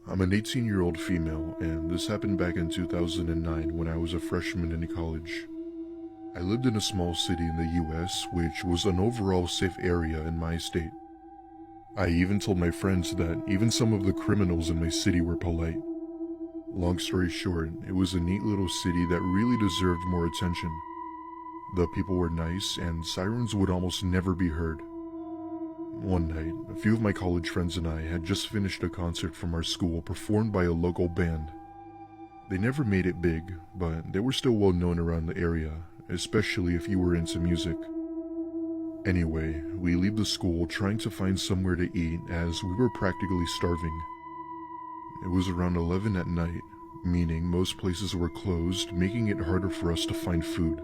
I'm an 18-year-old female, and this happened back in 2009 when I was a freshman in college. I lived in a small city in the US, which was an overall safe area in my state. I even told my friends that even some of the criminals in my city were polite. Long story short, it was a neat little city that really deserved more attention. The people were nice, and sirens would almost never be heard. One night, a few of my college friends and I had just finished a concert from our school performed by a local band. They never made it big, but they were still well known around the area, especially if you were into music. Anyway, we leave the school trying to find somewhere to eat as we were practically starving. It was around 11 at night, meaning most places were closed, making it harder for us to find food.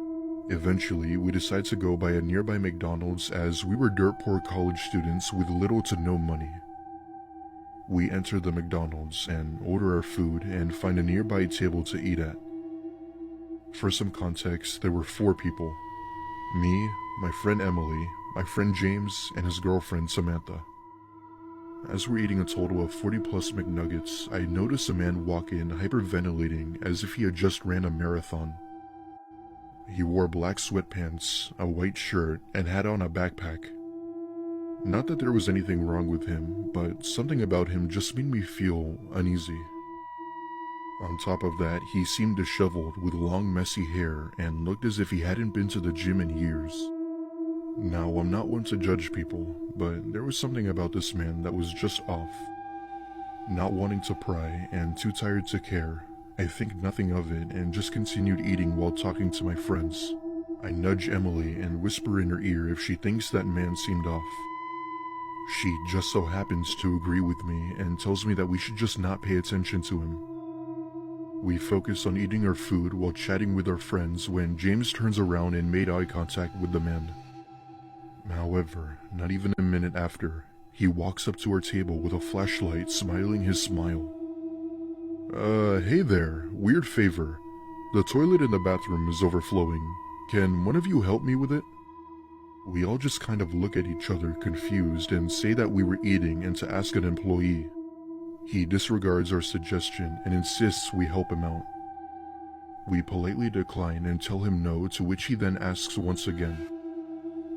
Eventually, we decided to go by a nearby Macdonald's as we were dirt-poor college students with little to no money. We enter the Macdonald's and order our food and find a nearby table to eat at. For some context, there were 4 people. Me, my friend Emily, my friend James, and his girlfriend Samantha. As we're eating a total of 40+ McNuggets, I notice a man walk in hyperventilating as if he had just ran a marathon. He wore black sweatpants, a white shirt, and had on a backpack. Not that there was anything wrong with him, but something about him just made me feel uneasy. On top of that, he seemed disheveled with long messy hair and looked as if he hadn't been to the gym in years. Now, I'm not one to judge people, but there was something about this man that was just off. Not wanting to pry and too tired to care, I think nothing of it and just continued eating while talking to my friends. I nudge Emily and whisper in her ear if she thinks that man seemed off. She just so happens to agree with me and tells me that we should just not pay attention to him. We focus on eating our food while chatting with our friends when James turns around and made eye contact with the man. However, not even a minute after, he walks up to our table with a flashlight, smiling his smile. Hey there, weird favor. The toilet in the bathroom is overflowing. Can one of you help me with it? We all just kind of look at each other confused and say that we were eating and to ask an employee. He disregards our suggestion and insists we help him out. We politely decline and tell him no, to which he then asks once again.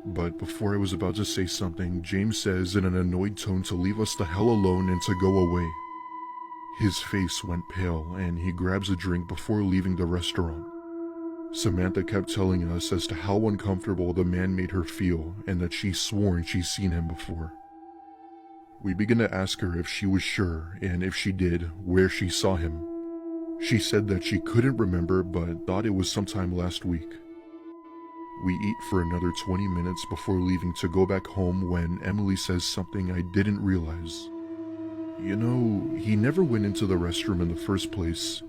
But before I was about to say something, James says in an annoyed tone to leave us the hell alone and to go away. His face went pale and he grabs a drink before leaving the restaurant. Samantha kept telling us as to how uncomfortable the man made her feel and that she's sworn she's seen him before. We began to ask her if she was sure, and if she did, where she saw him. She said that she couldn't remember but thought it was sometime last week. We eat for another 20 minutes before leaving to go back home when Emily says something I didn't realize. You know, he never went into the restroom in the first place.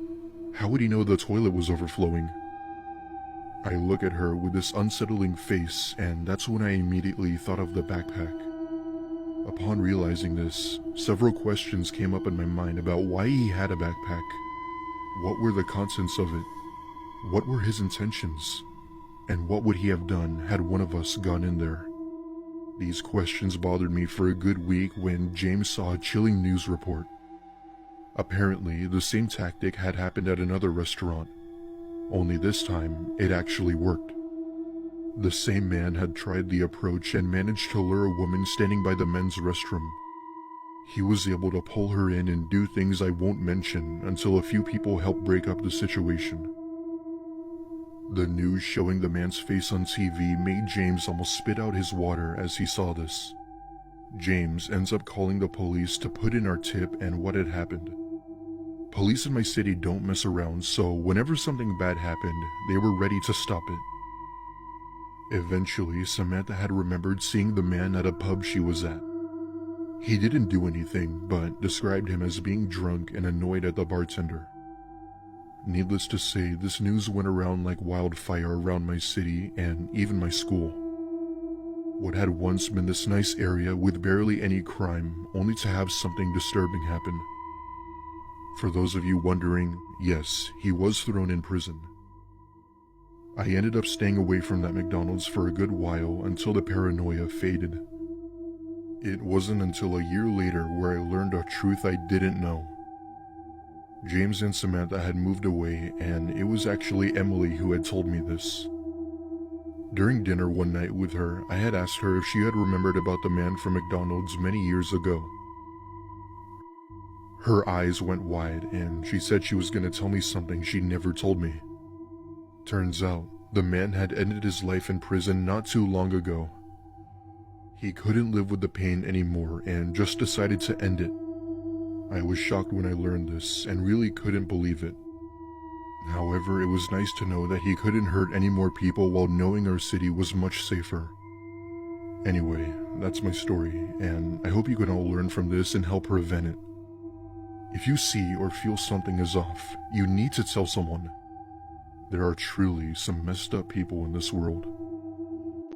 How would he know the toilet was overflowing? I look at her with this unsettling face, and that's when I immediately thought of the backpack. Upon realizing this, several questions came up in my mind about why he had a backpack. What were the contents of it? What were his intentions? And what would he have done had one of us gone in there? These questions bothered me for a good week when James saw a chilling news report. Apparently, the same tactic had happened at another restaurant. Only this time, it actually worked. The same man had tried the approach and managed to lure a woman standing by the men's restroom. He was able to pull her in and do things I won't mention until a few people helped break up the situation. The news showing the man's face on TV made James almost spit out his water as he saw this. James ends up calling the police to put in our tip and what had happened. Police in my city don't mess around, so whenever something bad happened, they were ready to stop it. Eventually, Samantha had remembered seeing the man at a pub she was at. He didn't do anything, but described him as being drunk and annoyed at the bartender. Needless to say, this news went around like wildfire around my city and even my school. What had once been this nice area with barely any crime, only to have something disturbing happen. For those of you wondering, yes, he was thrown in prison. I ended up staying away from that Macdonald's for a good while until the paranoia faded. It wasn't until a year later where I learned a truth I didn't know. James and Samantha had moved away, and it was actually Emily who had told me this. During dinner one night with her, I had asked her if she had remembered about the man from Macdonald's many years ago. Her eyes went wide, and she said she was going to tell me something she never told me. Turns out, the man had ended his life in prison not too long ago. He couldn't live with the pain anymore and just decided to end it. I was shocked when I learned this and really couldn't believe it. However, it was nice to know that he couldn't hurt any more people while knowing our city was much safer. Anyway, that's my story, and I hope you can all learn from this and help prevent it. If you see or feel something is off, you need to tell someone. There are truly some messed up people in this world.